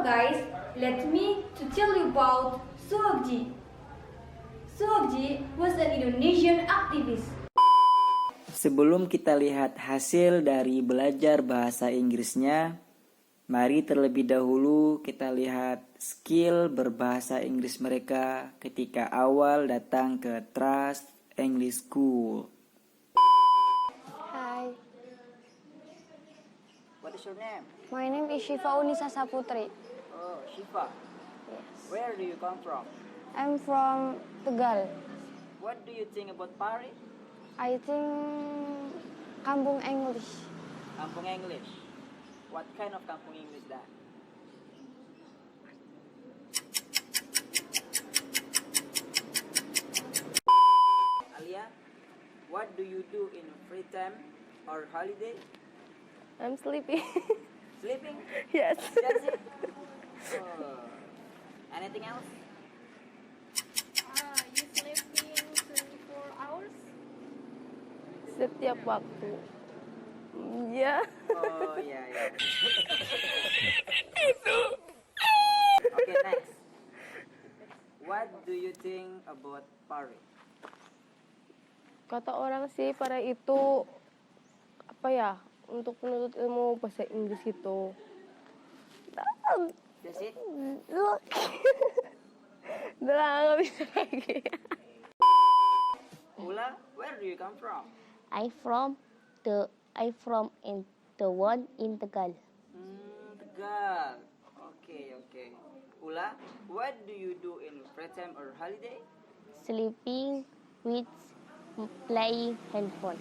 guys, let me to tell you about Suhagji. Suhagji was an Indonesian activist. Sebelum kita lihat hasil dari belajar bahasa Inggrisnya, mari terlebih dahulu kita lihat skill berbahasa Inggris mereka ketika awal datang ke Trust English School. Hi, What is your name? my name is Shiva Unisa Saputri. Oh, Shiva. Yes. Where do you come from? I'm from Tegal. What do you think about Pare? I think Kampung Inggris. Kampung English. What kind of Kampung English that? Alia, what do you do in free time or holiday? I'm sleepy. Sleeping? Yes. That's it? Oh. Anything else? You sleeping 24 hours? Setiap waktu. Ya. Oh, yeah. Okay, next. What do you think about Pare? Kata orang sih pada itu apa ya? Untuk penuntut ilmu bahasa Inggris itu. That's it? Udah nggak bisa lagi. Ula, where do you come from? I from in the one in Tegal. Tegal. Okay. Ula, what do you do in free time or holiday? Sleeping with playing handphone.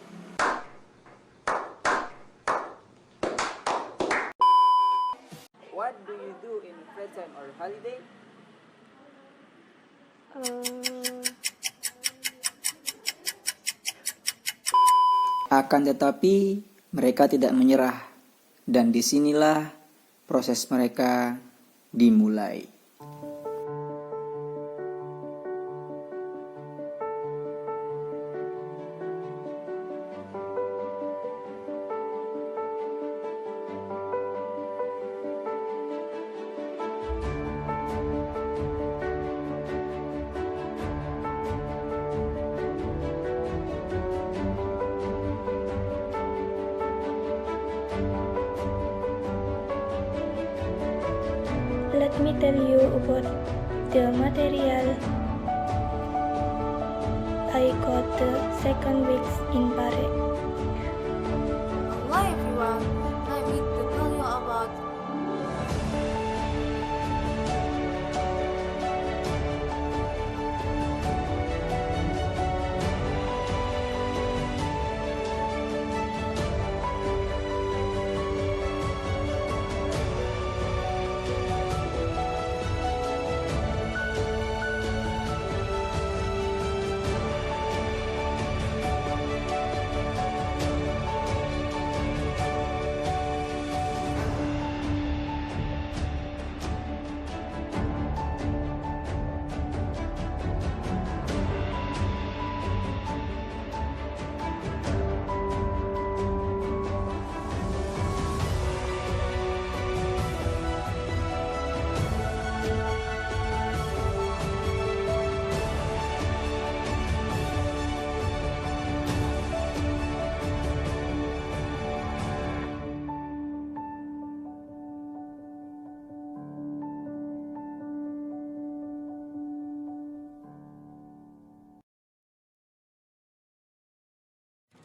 What do you do in free time or holiday? Akan tetapi mereka tidak menyerah, dan disinilah proses mereka dimulai. Let me tell you about the material I got the second weeks in Pare. Hello everyone, let me to tell you about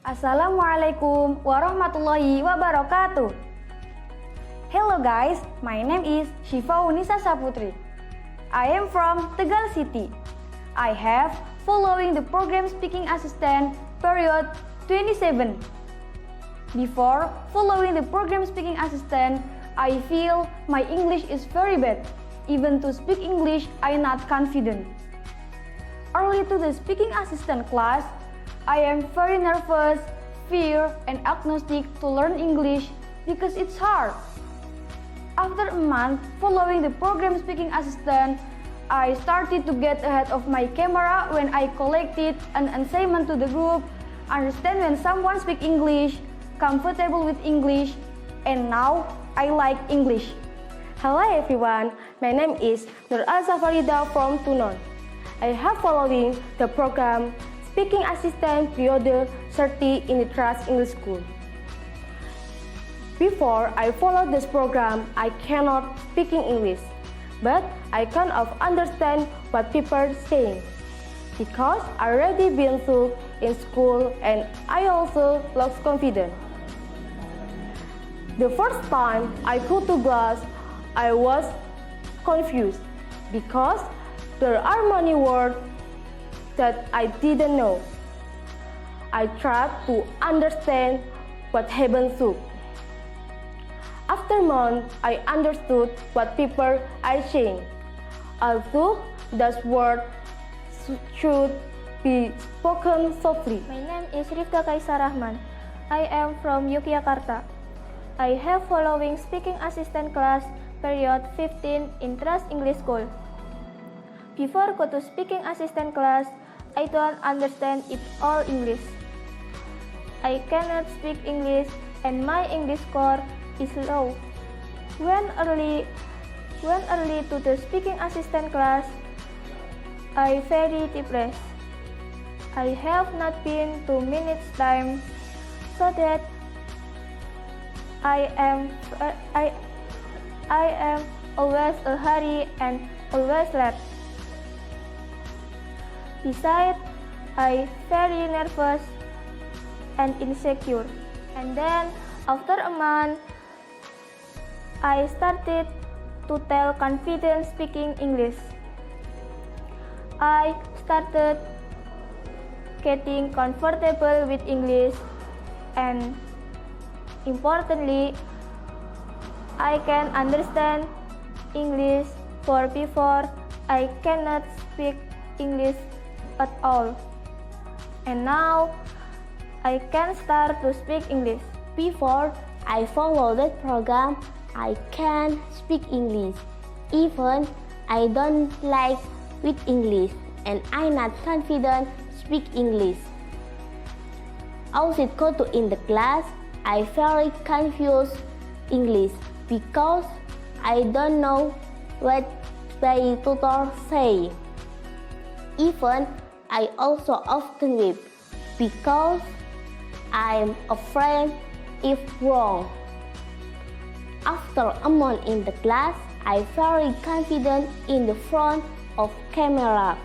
Assalamualaikum warahmatullahi wabarakatuh. Hello guys, my name is Shiva Unisa Saputri. I am from Tegal City. I have following the program speaking assistant period 27. Before following the program speaking assistant, I feel my English is very bad. Even to speak English, I not confident. Early to the speaking assistant class, I am very nervous, fear, and agnostic to learn English because it's hard. After a month following the program speaking assistant, I started to get ahead of my camera when I collected an assignment to the group, understand when someone speak English, comfortable with English, and now I like English. Hello everyone, my name is Nur Al-Safarida from Tunon. I have following the program Speaking Assistant Period 30 in the Trust English School. Before I follow this program, I cannot speak English, but I kind of understand what people are saying. Because I already been through in school and I also lost confidence. The first time I go to class, I was confused because there are many words that I didn't know. I tried to understand what happened to. After months, I understood what people are saying. Although that word should be spoken softly. My name is Rifda Kaisar Rahman. I am from Yogyakarta. I have following speaking assistant class period 15 in Trust English School. Before go to speaking assistant class, I don't understand it all English. I cannot speak English and my English score is low. When early to the speaking assistant class, I very depressed. I have not been 2 minutes time, so that I am always a hurry and always late. Besides, I very nervous and insecure. And then after a month, I started to tell confident speaking English. I started getting comfortable with English, and importantly, I can understand English, for before I cannot speak English at all. And now I can start to speak English. Before I follow that program, I can speak English. Even I don't like with English and I'm not confident speak English. Also go to in the class, I very confused English because I don't know what my tutor say. Even I also often weep because I'm afraid if wrong. After a month in the class, I very confident in the front of camera.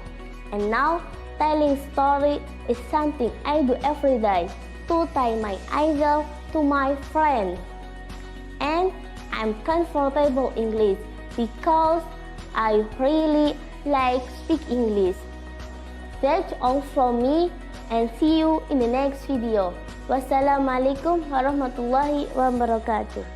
And now telling story is something I do every day to tie my idol to my friend. And I'm comfortable English because I really like speak English. That's all from me and see you in the next video. Wassalamualaikum warahmatullahi wabarakatuh.